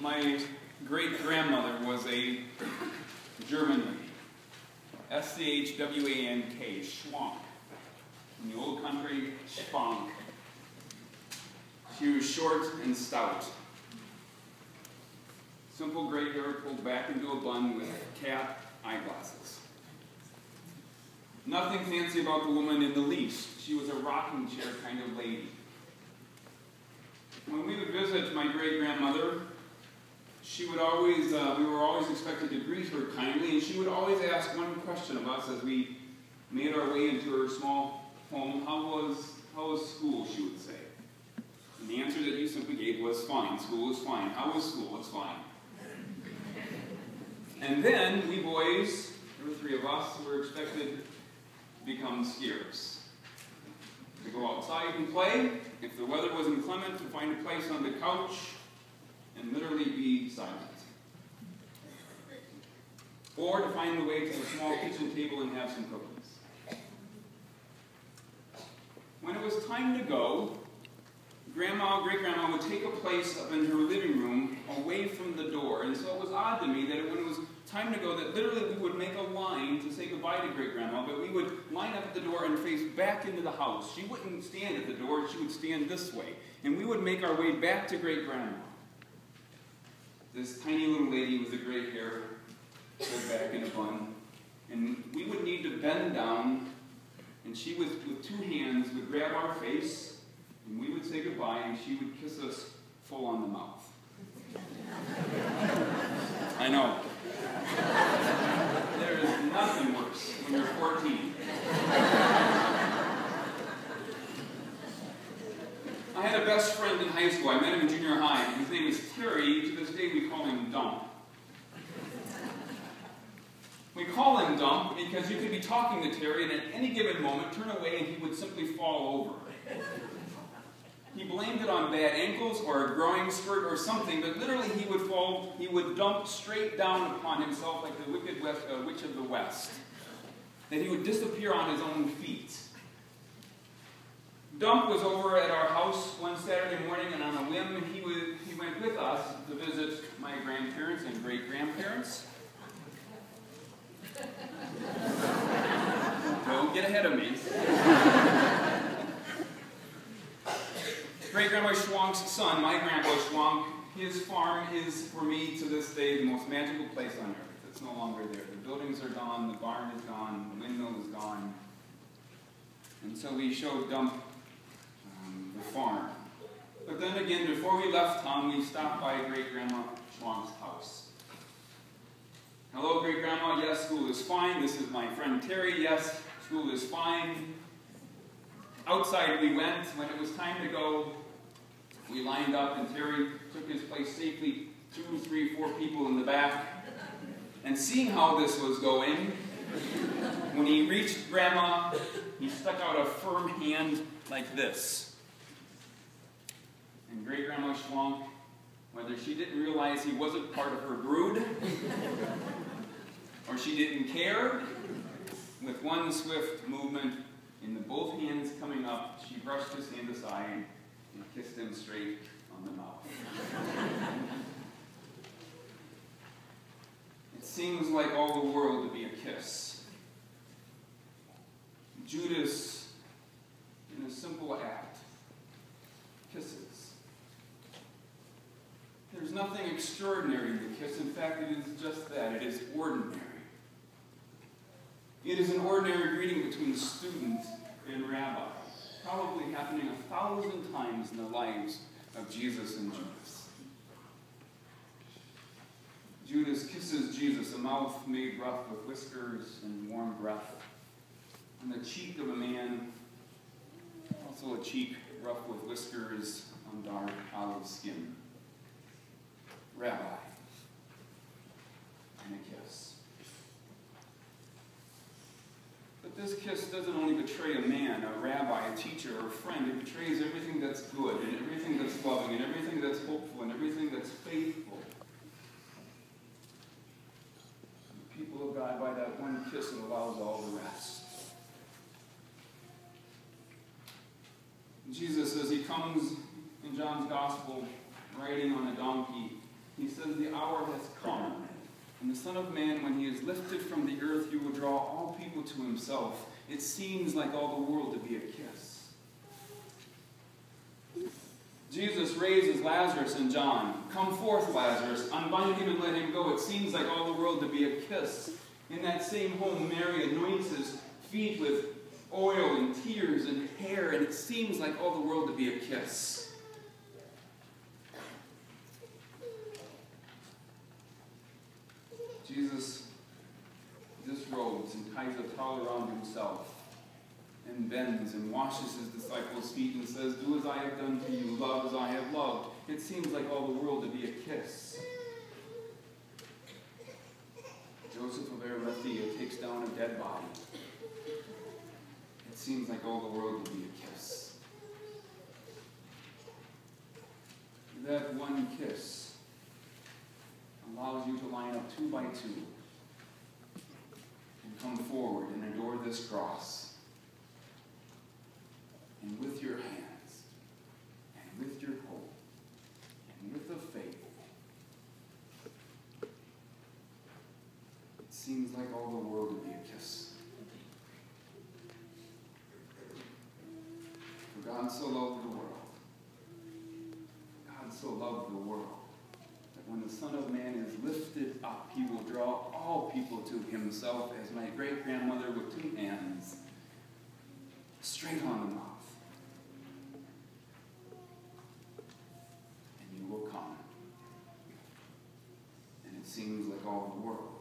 My great-grandmother was a German lady. S-C-H-W-A-N-K, Schwank. In the old country, Schwank. She was short and stout. Simple gray hair pulled back into a bun with cap, eyeglasses. Nothing fancy about the woman in the least. She was a rocking chair kind of lady. When we would visit my great-grandmother, she would always, we were always expected to greet her kindly, and she would always ask one question of us as we made our way into her small home. How was school, she would say. And the answer that you simply gave was fine. School is fine. How was school? It's fine. And then we boys, there were 3 of us, were expected to become skiers. To go outside and play, if the weather was inclement, to find a place on the couch and literally be silent. Or to find the way to the small kitchen table and have some cookies. When it was time to go, Grandma, great-grandma would take a place up in her living room away from the door. And so it was odd to me that when it was time to go, that literally we would make a line to say goodbye to great-grandma, but we would line up at the door and face back into the house. She wouldn't stand at the door, she would stand this way. And we would make our way back to great-grandma. This tiny little lady with the gray hair, pulled back in a bun. And we would need to bend down, and she with 2 hands would grab our face, and we would say goodbye, and she would kiss us full on the mouth. I know. There is nothing worse when you're 14. I had a best friend in high school. I met him in junior high. His name is Terry. To this day, we call him Dump. We call him Dump because you could be talking to Terry, and at any given moment, turn away, and he would simply fall over. He blamed it on bad ankles or a growing spurt or something, but literally he would fall, he would dump straight down upon himself like the wicked witch of the West. That he would disappear on his own feet. Dump was over at our house one Saturday morning, and on a whim he went with us to visit my grandparents and great-grandparents. Don't get ahead of me. Great-grandma Schwank's son, my grandpa Schwank, his farm is, for me, to this day, the most magical place on earth. It's no longer there. The buildings are gone, the barn is gone, the windmill is gone. And so we showed Dump the farm. But then again, before we left town, we stopped by Great-grandma Schwank's house. Hello, Great-grandma. Yes, school is fine. This is my friend Terry. Yes, school is fine. Outside we went. When it was time to go, we lined up, and Terry took his place safely, 2, 3, 4 people in the back. And seeing how this was going, when he reached Grandma, he stuck out a firm hand like this. And Great-grandma Schwank, whether she didn't realize he wasn't part of her brood, or she didn't care, with one swift movement, in the both hands coming up, she brushed his hand aside and kissed him straight on the mouth. It seems like all the world to be a kiss. Judas, in a simple act, kisses. There's nothing extraordinary in the kiss. In fact, it is just that. It is ordinary. It is an ordinary greeting between student and rabbi, probably happening 1,000 times in the lives of Jesus and Judas. Judas kisses Jesus, a mouth made rough with whiskers and warm breath, on the cheek of a man, also a cheek rough with whiskers on dark olive skin. Rabbi, and a kiss. But this kiss doesn't only betray a man, a rabbi, a teacher, or a friend. It betrays everything that's good, and everything that's loving, and everything that's hopeful, and everything that's faithful. The people of God, by that one kiss, it allows all the rest. Jesus, as he comes in John's Gospel, riding on a donkey, He says, the hour has come. And the Son of Man, when he is lifted from the earth, he will draw all people to himself. It seems like all the world to be a kiss. Jesus raises Lazarus and John. Come forth, Lazarus. Unbind him and let him go. It seems like all the world to be a kiss. In that same home, Mary anoints his feet with oil and tears and hair, and it seems like all the world to be a kiss. Jesus disrobes and ties a towel around himself and bends and washes his disciples' feet and says, do as I have done to you, love as I have loved. It seems like all the world to be a kiss. Joseph of Arimathea takes down a dead body. It seems like all the world to be a kiss. That one kiss allows you to line up 2 by 2 and come forward and adore this cross. And with your hands, and with your hope, and with the faith, it seems like all the world would be a kiss. For God so loved the world, God so loved the world, that when the Son of Man is lifted up, he will draw all people to himself, as my great-grandmother with 2 hands, straight on the mouth. And you will come. And it seems like all the world